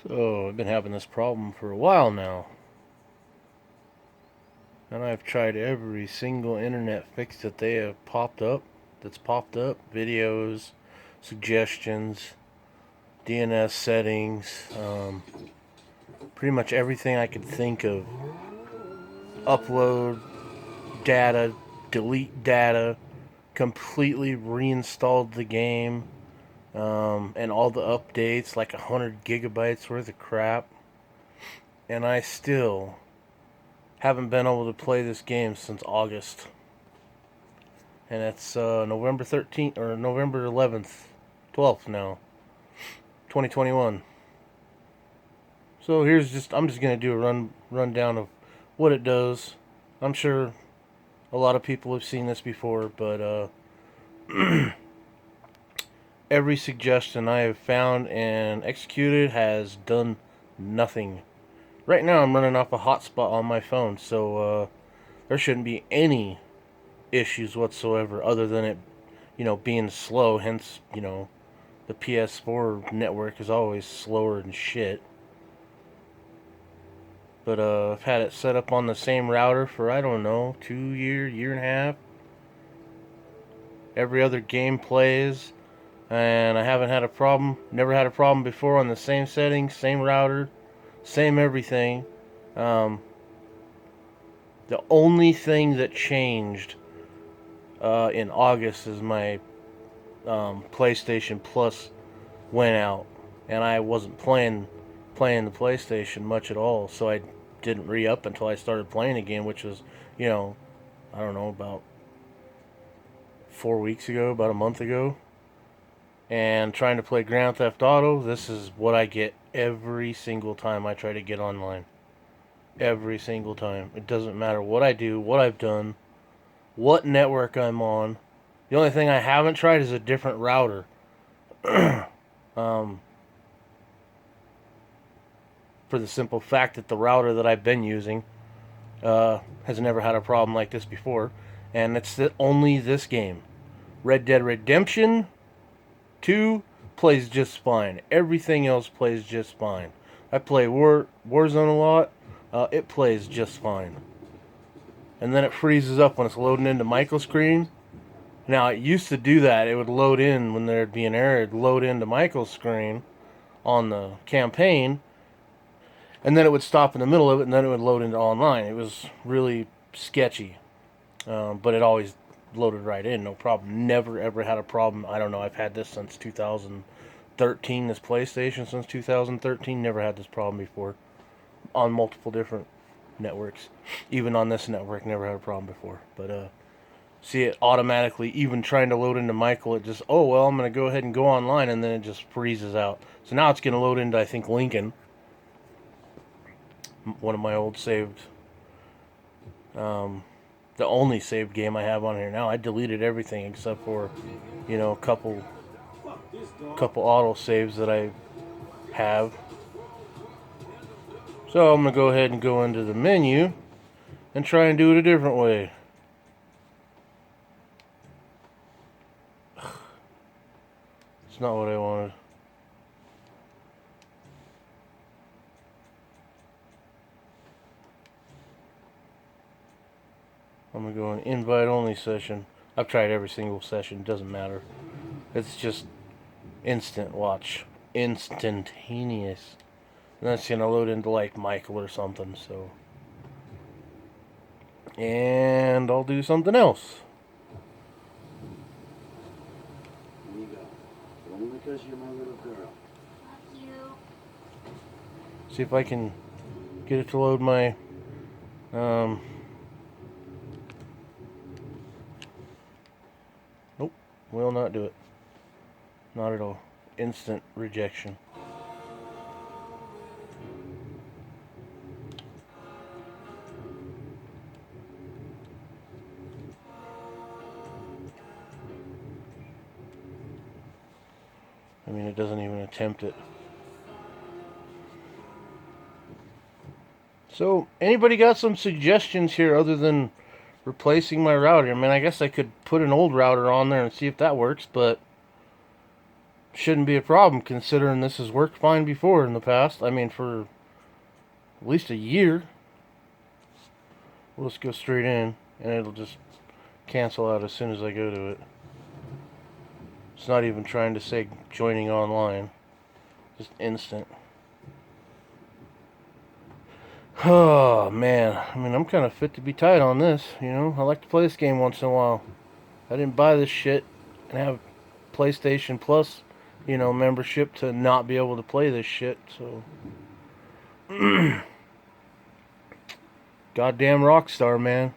So I've been having this problem for a while now, and I've tried every single internet fix that they have popped up, videos, suggestions, DNS settings, pretty much everything I could think of. Upload data, delete data, completely reinstalled the game, and all the updates, like 100 gigabytes worth of crap, and I still haven't been able to play this game since August. And it's November 13th or November 11th, 12th now, 2021. So I'm just gonna do a rundown of what it does. I'm sure a lot of people have seen this before, but every suggestion I have found and executed has done nothing. Right now, I'm running off a hotspot on my phone, so there shouldn't be any issues whatsoever, other than it, being slow. Hence, the PS4 network is always slower than shit. But I've had it set up on the same router for, I don't know, 2 year and a half. Every other game plays, and I haven't had a problem. Never had a problem before on the same settings, same router, same everything. Um, the only thing that changed in August is my PlayStation Plus went out, and I wasn't playing the PlayStation much at all. So I didn't re-up until I started playing again, which was, you know, I don't know, about 4 weeks ago, about a month ago. And trying to play Grand Theft Auto, this is what I get every single time I try to get online. Every single time. It doesn't matter what I do, what I've done, what network I'm on. The only thing I haven't tried is a different router. um, for the simple fact that the router that I've been using has never had a problem like this before. And it's only this game. Red Dead Redemption 2 plays just fine. Everything else plays just fine. I play Warzone a lot. It plays just fine. And then it freezes up when it's loading into Michael screen. Now, it used to do that. It would load in when there'd be an error. It'd load into Michael's screen on the campaign, and then it would stop in the middle of it, and then it would load into online. It was really sketchy, but it always loaded right in, no problem. Never ever had a problem. I don't know. I've had this since 2013. This PlayStation since 2013. Never had this problem before on multiple different networks. Even on this network, never had a problem before. But see it automatically, even trying to load into Michael, it just, oh well, I'm gonna go ahead and go online, and then it just freezes out. So now it's gonna load into, I think, Lincoln, one of my old saved, the only saved game I have on here now. I deleted everything except for, a couple auto saves that I have. So I'm gonna go ahead and go into the menu and try and do it a different way. It's not what I wanted. I'm going to go in invite only session. I've tried every single session. Doesn't matter. It's just instant watch. Instantaneous. And that's going to load into like Michael or something. So. And I'll do something else. Only because you're my little girl. Love you. See if I can get it to load my nope, will not do it. Not at all. Instant rejection. I mean, it doesn't even attempt it. So, anybody got some suggestions here other than replacing my router? I mean, I guess I could put an old router on there and see if that works, but shouldn't be a problem considering this has worked fine before in the past. I mean, for at least a year. We'll just go straight in, and it'll just cancel out as soon as I go to it. It's not even trying to say joining online. Just instant. Oh, man. I mean, I'm kind of fit to be tied on this, you know? I like to play this game once in a while. I didn't buy this shit and have PlayStation Plus, you know, membership to not be able to play this shit, so... Goddamn Rockstar, man.